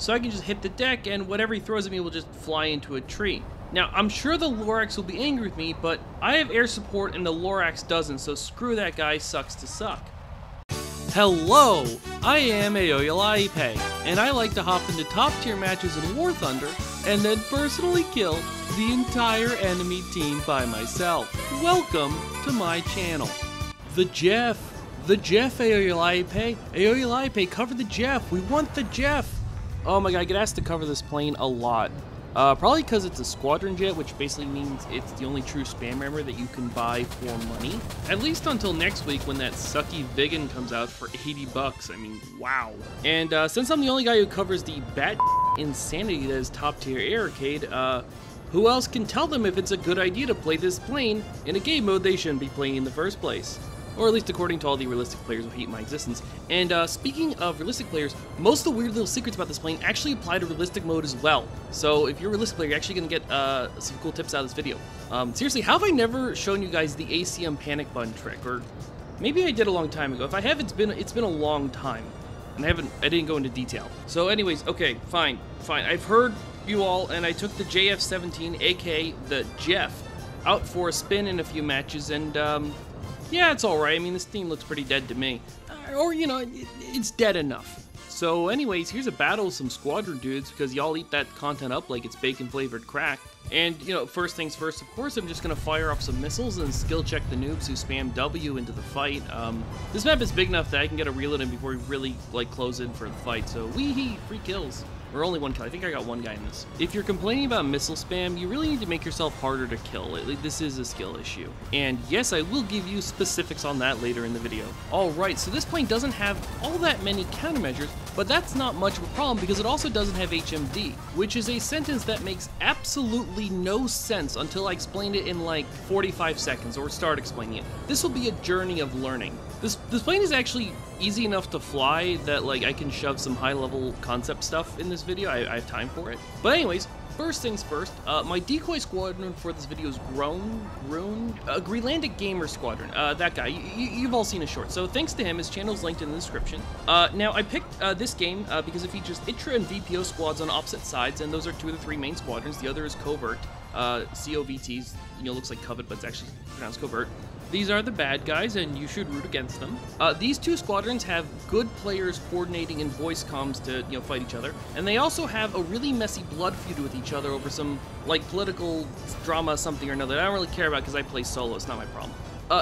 so I can just hit the deck and whatever he throws at me will just fly into a tree. Now, I'm sure the Lorax will be angry with me, but I have air support and the Lorax doesn't, so screw that guy, sucks to suck. Hello, I am Aoyolaipe, and I like to hop into top tier matches in War Thunder and then personally kill the entire enemy team by myself. Welcome to my channel. The Jeff Aoyolaipe. Aoyolaipe, cover the Jeff. We want the Jeff. Oh my god, I get asked to cover this plane a lot. Probably because it's a Squadron jet, which basically means it's the only true SPAMRAAMER that you can buy for money. At least until next week when that sucky Vigan comes out for 80 bucks. I mean, wow. And since I'm the only guy who covers the bat insanity that is top tier air arcade, who else can tell them if it's a good idea to play this plane in a game mode they shouldn't be playing in the first place? Or at least according to all the realistic players who hate my existence. And speaking of realistic players, most of the weird little secrets about this plane actually apply to realistic mode as well. So if you're a realistic player, you're actually going to get some cool tips out of this video. Seriously, how have I never shown you guys the ACM panic button trick? Or maybe I did a long time ago. If I have, it's been a long time. And I didn't go into detail. So anyways, okay, fine. I've heard you all, and I took the JF-17, aka the Jeff, out for a spin in a few matches, and yeah, it's alright. I mean, this theme looks pretty dead to me. Or, you know, it's dead enough. So anyways, here's a battle with some Squadron dudes, because y'all eat that content up like it's bacon-flavored crack. And, you know, first things first, of course, I'm just going to fire off some missiles and skill check the noobs who spam W into the fight. This map is big enough that I can get a reload in before we really, like, close in for the fight, so wee-hee, free kills. Or only one kill. I think I got one guy in this. If you're complaining about missile spam, you really need to make yourself harder to kill. This is a skill issue. And yes, I will give you specifics on that later in the video. Alright, so this plane doesn't have all that many countermeasures, but that's not much of a problem because it also doesn't have HMD, which is a sentence that makes absolutely no sense until I explain it in like 45 seconds or start explaining it. This will be a journey of learning. This plane is actually easy enough to fly that like I can shove some high-level concept stuff in this video. I have time for it. But anyways, first things first, my decoy squadron for this video is Greenlandic Gamer Squadron. That guy, you've all seen his short. So thanks to him, his channel is linked in the description. Now I picked this game because it features ITRA and VPO squads on opposite sides, and those are two of the three main squadrons. The other is Covert, COVTs. You know, looks like Covet, but it's actually pronounced Covert. These are the bad guys, and you should root against them. These two squadrons have good players coordinating in voice comms to, you know, fight each other. And they also have a really messy blood feud with each other over some, like, political drama something or another that I don't really care about because I play solo. It's not my problem.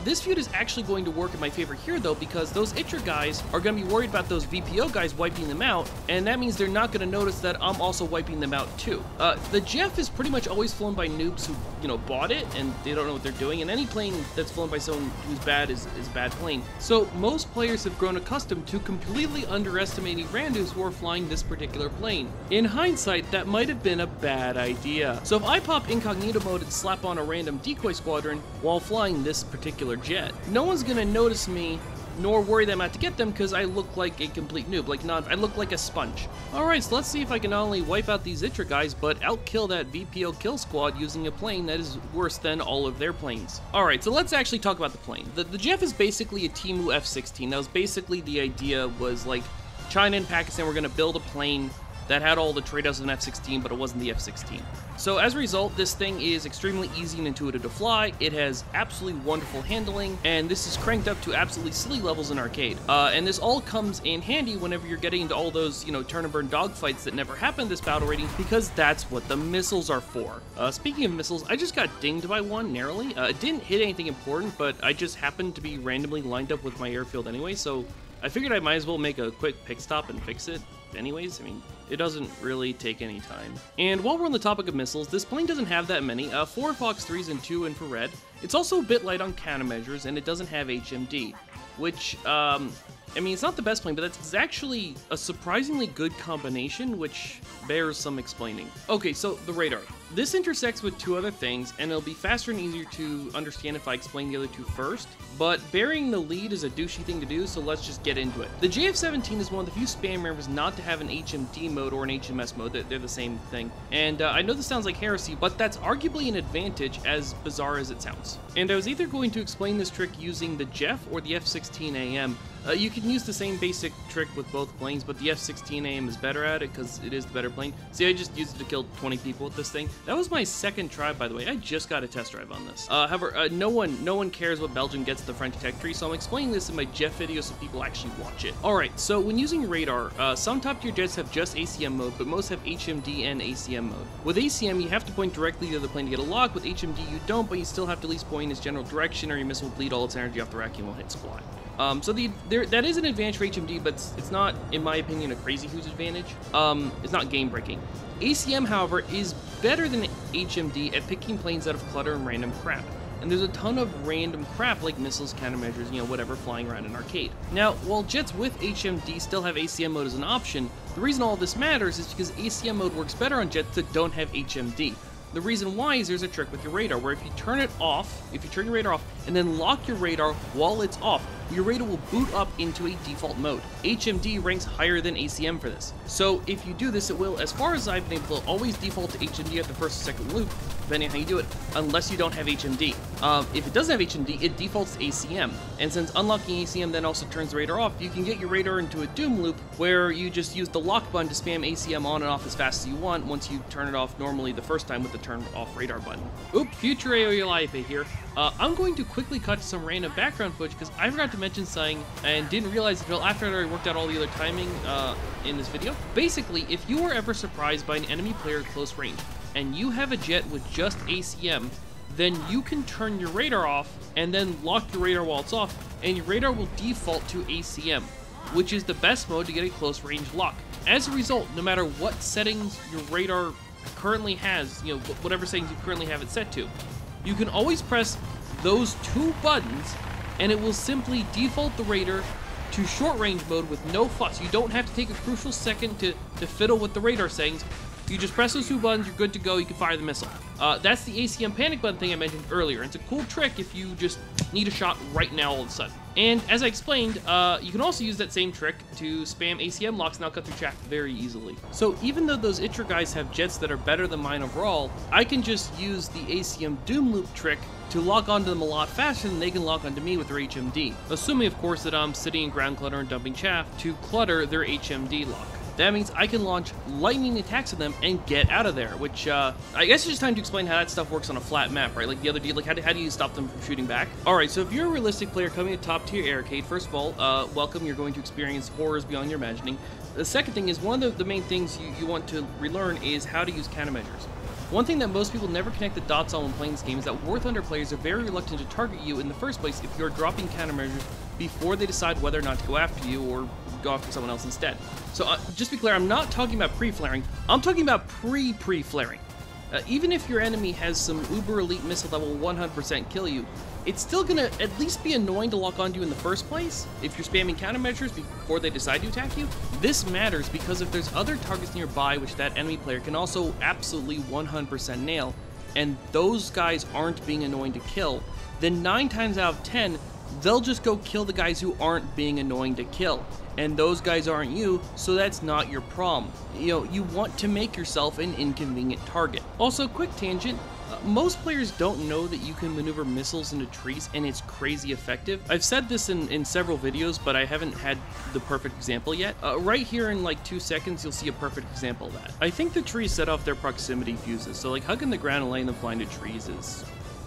This feud is actually going to work in my favor here, though, because those ITRA guys are going to be worried about those VPO guys wiping them out, and that means they're not going to notice that I'm also wiping them out, too. The Jeff is pretty much always flown by noobs who, you know, bought it, and they don't know what they're doing, and any plane that's flown by someone who's bad is a bad plane. So most players have grown accustomed to completely underestimating randos who are flying this particular plane. In hindsight, that might have been a bad idea. So if I pop incognito mode and slap on a random decoy squadron while flying this particular jet, no one's gonna notice me nor worry that I'm out to get them because I look like a complete noob. I look like a sponge. Alright, so let's see if I can not only wipe out these ITRA guys, but outkill that VPO kill squad using a plane that is worse than all of their planes. Alright, so let's actually talk about the plane. The Jeff is basically a Temu F-16. That was basically the idea, was like China and Pakistan were gonna build a plane that had all the trade-offs of an F-16, but it wasn't the F-16. So as a result, this thing is extremely easy and intuitive to fly, it has absolutely wonderful handling, and this is cranked up to absolutely silly levels in arcade. And this all comes in handy whenever you're getting into all those, you know, turn and burn dogfights that never happen in this battle rating, because that's what the missiles are for. Speaking of missiles, I just got dinged by one narrowly. It didn't hit anything important, but I just happened to be randomly lined up with my airfield anyway, so I figured I might as well make a quick pick stop and fix it anyways. I mean, it doesn't really take any time. And while we're on the topic of missiles, this plane doesn't have that many, 4 Fox 3s and 2 infrared. It's also a bit light on countermeasures, and it doesn't have HMD, which, I mean, it's not the best plane, but that's actually a surprisingly good combination, which bears some explaining. Okay, so the radar. This intersects with two other things, and it'll be faster and easier to understand if I explain the other two first, but burying the lead is a douchey thing to do, so let's just get into it. The JF-17 is one of the few SPAMRAAMERs not to have an HMD mode or an HMS mode. They're the same thing. And I know this sounds like heresy, but that's arguably an advantage, as bizarre as it sounds. And I was either going to explain this trick using the Jeff or the F-16AM, You can use the same basic trick with both planes, but the F-16AM is better at it because it is the better plane. See, I just used it to kill 20 people with this thing. That was my second try, by the way. I just got a test drive on this. However, no one cares what Belgium gets the French tech tree, so I'm explaining this in my jet video so people actually watch it. Alright, so when using radar, some top-tier jets have just ACM mode, but most have HMD and ACM mode. With ACM, you have to point directly to the plane to get a lock. With HMD, you don't, but you still have to at least point in its general direction, or your missile will bleed all its energy off the rack and will hit squad. So that is an advantage for HMD, but it's not, in my opinion, a crazy huge advantage. It's not game-breaking. ACM, however, is better than HMD at picking planes out of clutter and random crap. And there's a ton of random crap like missiles, countermeasures, you know, whatever, flying around an arcade. Now, while jets with HMD still have ACM mode as an option, the reason all this matters is because ACM mode works better on jets that don't have HMD. The reason why is there's a trick with your radar, where if you turn it off, if you turn your radar off, and then lock your radar while it's off, your radar will boot up into a default mode. HMD ranks higher than ACM for this. So if you do this, it will, as far as I've been able to, always default to HMD at the first or second loop, depending on how you do it, unless you don't have HMD. If it doesn't have HMD, it defaults to ACM. And since unlocking ACM then also turns the radar off, you can get your radar into a doom loop where you just use the lock button to spam ACM on and off as fast as you want once you turn it off normally the first time with the turn off radar button. Oop, future AOLIFA here. I'm going to quickly cut to some random background footage because I forgot to mention something and didn't realize until after I already worked out all the other timing in this video. Basically, if you were ever surprised by an enemy player at close range and you have a jet with just ACM, then you can turn your radar off and then lock your radar while it's off, and your radar will default to ACM, which is the best mode to get a close range lock. As a result, no matter what settings your radar currently has, you know, whatever settings you currently have it set to, you can always press those two buttons and it will simply default the radar to short range mode with no fuss. You don't have to take a crucial second to fiddle with the radar settings. You just press those two buttons, you're good to go, you can fire the missile. That's the ACM panic button thing I mentioned earlier. It's a cool trick if you just need a shot right now all of a sudden. And as I explained, you can also use that same trick to spam ACM locks, and I'll cut through chat very easily. So even though those ITRA guys have jets that are better than mine overall, I can just use the ACM Doom Loop trick to lock onto them a lot faster than they can lock onto me with their HMD. Assuming, of course, that I'm sitting in ground clutter and dumping chaff to clutter their HMD lock. That means I can launch lightning attacks at them and get out of there, which, I guess it's just time to explain how that stuff works on a flat map, right? Like the other day, like how do you stop them from shooting back? Alright, so if you're a realistic player coming to top tier arcade, first of all, welcome, you're going to experience horrors beyond your imagining. The second thing is, one of the main things you want to relearn is how to use countermeasures. One thing that most people never connect the dots on when playing this game is that War Thunder players are very reluctant to target you in the first place if you're dropping countermeasures before they decide whether or not to go after you or go after someone else instead. So just to be clear, I'm not talking about pre-flaring, I'm talking about pre-flaring. Even if your enemy has some uber elite missile that will 100% kill you, it's still gonna at least be annoying to lock onto you in the first place if you're spamming countermeasures before they decide to attack you. This matters because if there's other targets nearby which that enemy player can also absolutely 100% nail, and those guys aren't being annoying to kill, then 9 times out of 10, they'll just go kill the guys who aren't being annoying to kill. And those guys aren't you, so that's not your problem. You know, you want to make yourself an inconvenient target. Also, quick tangent, most players don't know that you can maneuver missiles into trees, and it's crazy effective. I've said this in several videos, but I haven't had the perfect example yet. Right here in like 2 seconds, you'll see a perfect example of that. I think the trees set off their proximity fuses, so like hugging the ground and laying them fly into trees is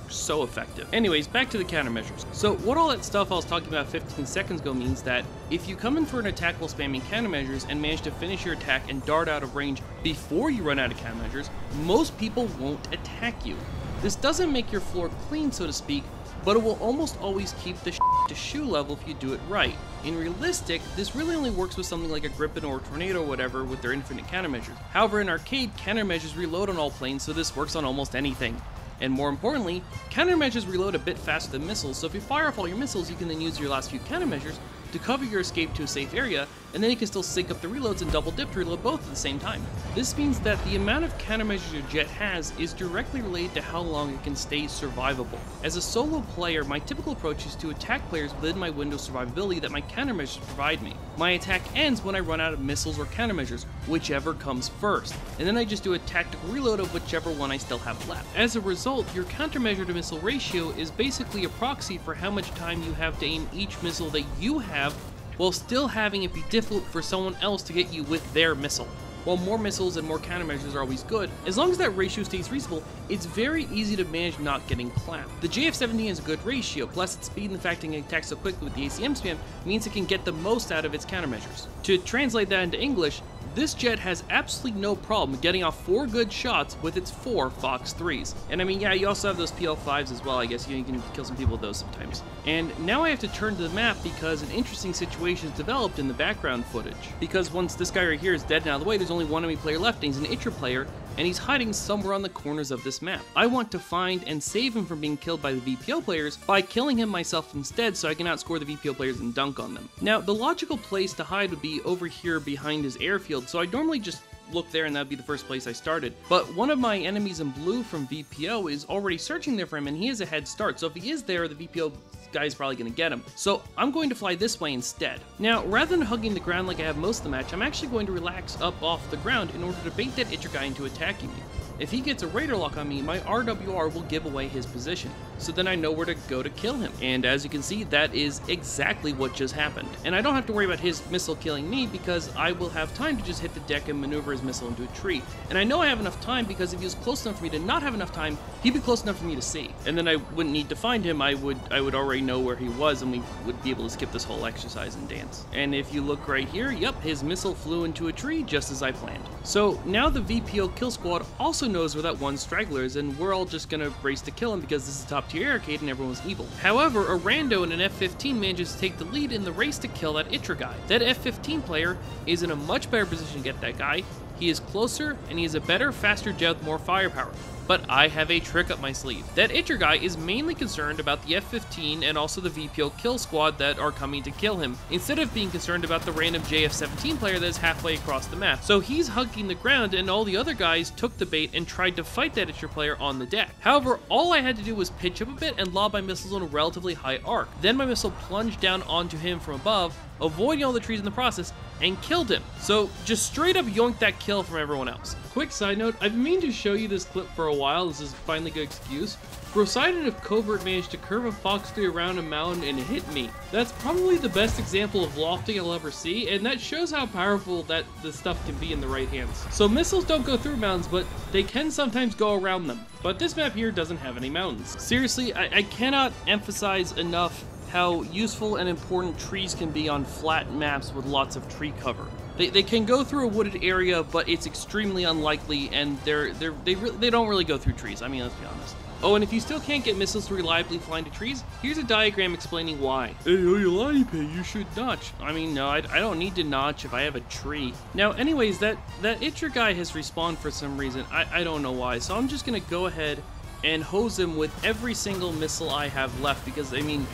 so effective. Anyways, back to the countermeasures. So what all that stuff I was talking about 15 seconds ago means that if you come in for an attack while spamming countermeasures and manage to finish your attack and dart out of range before you run out of countermeasures, most people won't attack you. This doesn't make your floor clean, so to speak, but it will almost always keep the to shoe level if you do it right. In realistic, this really only works with something like a Gripen or a Tornado or whatever with their infinite countermeasures. However, in arcade, countermeasures reload on all planes, so this works on almost anything. And more importantly, countermeasures reload a bit faster than missiles, so if you fire off all your missiles, you can then use your last few countermeasures to cover your escape to a safe area, and then you can still sync up the reloads and double dip to reload both at the same time. This means that the amount of countermeasures your jet has is directly related to how long it can stay survivable. As a solo player, my typical approach is to attack players within my window of survivability that my countermeasures provide me. My attack ends when I run out of missiles or countermeasures, whichever comes first, and then I just do a tactical reload of whichever one I still have left. As a result, your countermeasure to missile ratio is basically a proxy for how much time you have to aim each missile that you have while still having it be difficult for someone else to get you with their missile. While more missiles and more countermeasures are always good, as long as that ratio stays reasonable, it's very easy to manage not getting clapped. The JF-17 has a good ratio, plus its speed and the fact it can attack so quickly with the ACM spam means it can get the most out of its countermeasures. To translate that into English, this jet has absolutely no problem getting off 4 good shots with its 4 Fox 3s. And I mean, yeah, you also have those PL5s as well, I guess. You can kill some people with those sometimes. And now I have to turn to the map because an interesting situation is developed in the background footage. Because once this guy right here is dead and out of the way, there's only one enemy player left, and he's an ITRA player, and he's hiding somewhere on the corners of this map. I want to find and save him from being killed by the VPO players by killing him myself instead so I can outscore the VPO players and dunk on them. Now, the logical place to hide would be over here behind his airfield, so I'd normally just look there and that'd be the first place I started. But one of my enemies in blue from VPO is already searching there for him, and he has a head start, so if he is there, the VPO guy's probably going to get him. So I'm going to fly this way instead. Now, rather than hugging the ground like I have most of the match, I'm actually going to relax up off the ground in order to bait that ITRA guy into attacking me. If he gets a radar lock on me, my RWR will give away his position, so then I know where to go to kill him. And as you can see, that is exactly what just happened. And I don't have to worry about his missile killing me because I will have time to just hit the deck and maneuver his missile into a tree. And I know I have enough time because if he was close enough for me to not have enough time, he'd be close enough for me to see. And then I wouldn't need to find him, I would already know where he was, and we would be able to skip this whole exercise and dance. And if you look right here, yep, his missile flew into a tree just as I planned. So now the VPO kill squad also knows where that one straggler is, and we're all just gonna race to kill him because this is a top tier arcade and everyone's evil. However, a rando in an F-15 manages to take the lead in the race to kill that ITRA guy. That F-15 player is in a much better position to get that guy. He is closer, and he has a better, faster jet with more firepower. But I have a trick up my sleeve. That ITRA guy is mainly concerned about the F-15 and also the VPO kill squad that are coming to kill him, instead of being concerned about the random JF-17 player that is halfway across the map. So he's hugging the ground, and all the other guys took the bait and tried to fight that ITRA player on the deck. However, all I had to do was pitch up a bit and lob my missiles on a relatively high arc. Then my missile plunged down onto him from above, avoiding all the trees in the process, and killed him. So just straight up yoinked that kill from everyone else. Quick side note, I've been meaning to show you this clip for a while. This is finally a good excuse. Poseidon of Covert managed to curve a Fox 3 around a mountain and hit me. That's probably the best example of lofting I'll ever see, and that shows how powerful that the stuff can be in the right hands. So missiles don't go through mountains, but they can sometimes go around them. But this map here doesn't have any mountains. Seriously, I cannot emphasize enough how useful and important trees can be on flat maps with lots of tree cover. They can go through a wooded area, but it's extremely unlikely, and they don't really go through trees. I mean, let's be honest. Oh, and if you still can't get missiles to reliably fly into trees, here's a diagram explaining why. Hey, you should notch. I mean, no, I don't need to notch if I have a tree. Now, anyways, that ITRA guy has respawned for some reason. I don't know why, so I'm just gonna go ahead and hose him with every single missile I have left, because, I mean,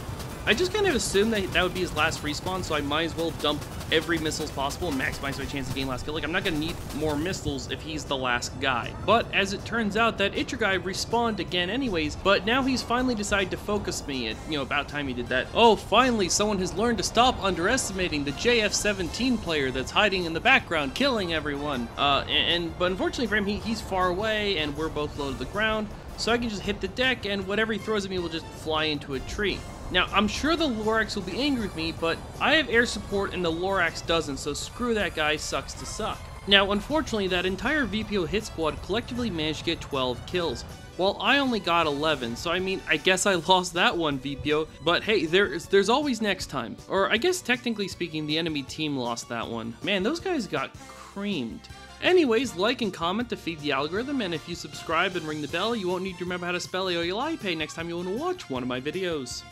I just kind of assumed that would be his last respawn, so I might as well dump every missiles possible and maximize my chance of getting last kill. Like, I'm not going to need more missiles if he's the last guy. But as it turns out, that ITRA guy respawned again anyways, but now he's finally decided to focus me. About time he did that. Oh, finally, someone has learned to stop underestimating the JF-17 player that's hiding in the background, killing everyone. But unfortunately for him, he's far away, and we're both low to the ground, so I can just hit the deck, and whatever he throws at me will just fly into a tree. Now, I'm sure the Lorax will be angry with me, but I have air support and the Lorax doesn't, so screw that guy, sucks to suck. Now, unfortunately, that entire VPO hit squad collectively managed to get 12 kills, while I only got 11, so I mean, I guess I lost that one, VPO, but hey, there's always next time. Or I guess technically speaking, the enemy team lost that one. Man, those guys got creamed. Anyways, like and comment to feed the algorithm, and if you subscribe and ring the bell, you won't need to remember how to spell Aoyalaipe next time you want to watch one of my videos.